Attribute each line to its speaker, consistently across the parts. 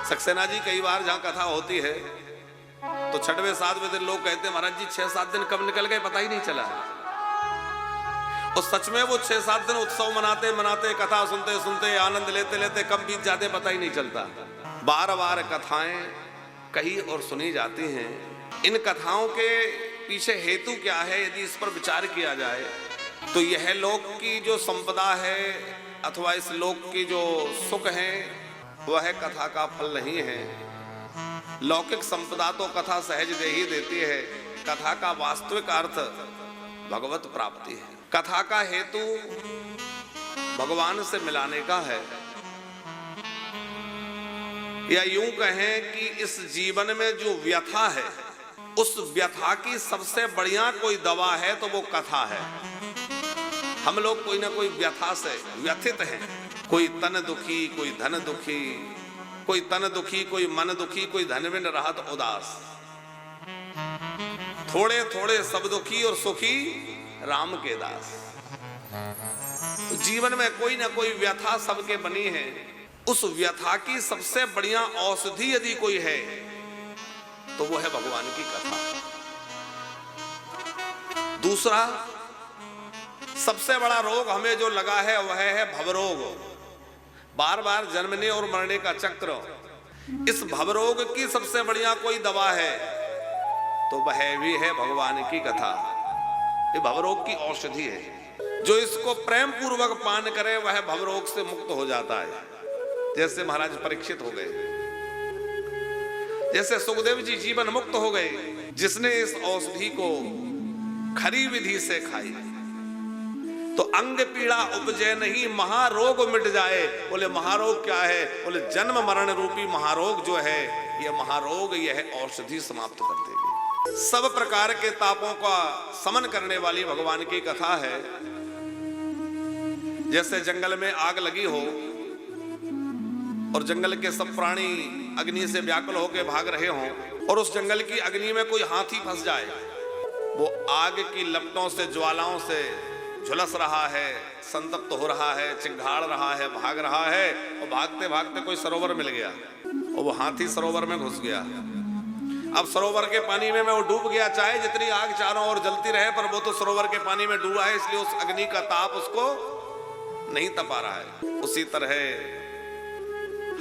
Speaker 1: सक्सेना जी कई बार जहां कथा होती है तो 6वें 7वें दिन लोग कहते हैं महाराज जी 6-7 दिन कब निकल गए पता ही नहीं चला। और सच में वो 6-7 दिन उत्सव मनाते मनाते कथा सुनते सुनते आनंद लेते लेते कब बीत जाते पता ही नहीं चलता। बार बार कथाएं कही और सुनी जाती हैं। इन कथाओं के पीछे हेतु क्या है यदि इस पर विचार किया जाए तो यह लोक की जो संपदा है अथवा इस लोक की जो सुख है वह कथा का फल नहीं है। लौकिक संपदा तो कथा सहज दे ही देती है, कथा का वास्तविक अर्थ भगवत प्राप्ति है। कथा का हेतु भगवान से मिलाने का है, या यूं कहें कि इस जीवन में जो व्यथा है उस व्यथा की सबसे बढ़िया कोई दवा है तो वो कथा है। हम लोग कोई ना कोई व्यथा से व्यथित हैं, कोई तन दुखी, कोई धन दुखी, कोई तन दुखी, कोई मन दुखी, कोई धन में रहत उदास, थोड़े थोड़े सब दुखी और सुखी राम के दास। तो जीवन में कोई ना कोई व्यथा सबके बनी है। उस व्यथा की सबसे बढ़िया औषधि यदि कोई है तो वो है भगवान की कथा। दूसरा सबसे बड़ा रोग हमें जो लगा है वह है भवरोग, बार बार जन्मने और मरने का चक्र। इस भवरोग की सबसे बढ़िया कोई दवा है तो वह भी है भगवान की कथा। ये भवरोग की औषधि है। जो इसको प्रेम पूर्वक पान करे वह भवरोग से मुक्त हो जाता है। जैसे महाराज परीक्षित हो गए, जैसे सुखदेव जी जीवन मुक्त हो गए जिसने इस औषधि को खरी विधि से खाई। तो अंग पीड़ा उपजे नहीं महारोग मिट जाए। बोले महारोग क्या है? बोले जन्म मरण रूपी महारोग जो है यह महारोग यह औषधि समाप्त कर देगी। सब प्रकार के तापों का समन करने वाली भगवान की कथा है। जैसे जंगल में आग लगी हो और जंगल के सब प्राणी अग्नि से व्याकुल होकर भाग रहे हों और उस जंगल की अग्नि में कोई हाथी फंस जाए, वो आग की लपटों से ज्वालाओं से झुलस रहा है, संतप्त हो रहा है, चिंगाड़ रहा है, भाग रहा है और भागते भागते कोई सरोवर मिल गया और वो हाथी सरोवर में घुस गया। अब सरोवर के पानी में वो डूब गया, चाहे जितनी आग चारों ओर जलती रहे पर वो तो सरोवर के पानी में डूबा है, इसलिए उस अग्नि का ताप उसको नहीं तपा रहा है। उसी तरह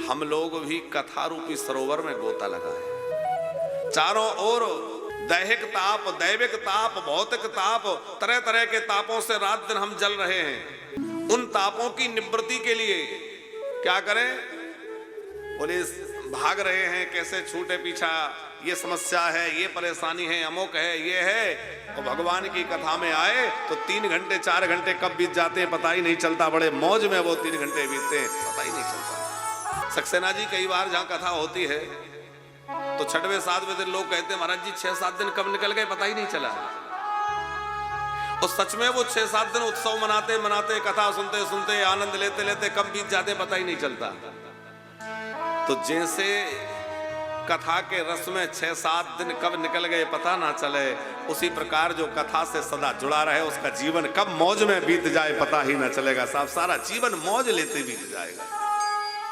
Speaker 1: हम लोग भी कथा रूपी सरोवर में गोता लगाए। चारों ओर दैहिक ताप, दैविक ताप, भौतिक ताप, तरह तरह के तापों से रात दिन हम जल रहे हैं। उन तापों की निवृत्ति के लिए क्या करें? बोले भाग रहे हैं, कैसे छूटे पीछा, ये समस्या है, ये परेशानी है, अमुक है, ये है। और भगवान की कथा में आए तो 3 घंटे 4 घंटे कब बीत जाते हैं पता ही नहीं चलता। बड़े मौज में वो 3 घंटे बीतते हैं पता ही नहीं चलता। सक्सेना जी कई बार जहां कथा होती है तो 6वें 7वें दिन लोग कहते हैं महाराज जी 6-7 दिन कब निकल गए पता ही नहीं चला। और सच में वो 6-7 दिन उत्सव मनाते मनाते कथा सुनते सुनते आनंद लेते लेते कब बीत जाते पता ही नहीं चलता। तो जैसे कथा के रस में 6-7 दिन कब निकल गए पता ना चले, उसी प्रकार जो कथा से सदा जुड़ा रहे उसका जीवन कब मौज में बीत जाए पता ही ना चलेगा। साहब सारा जीवन मौज लेते बीत जाएगा।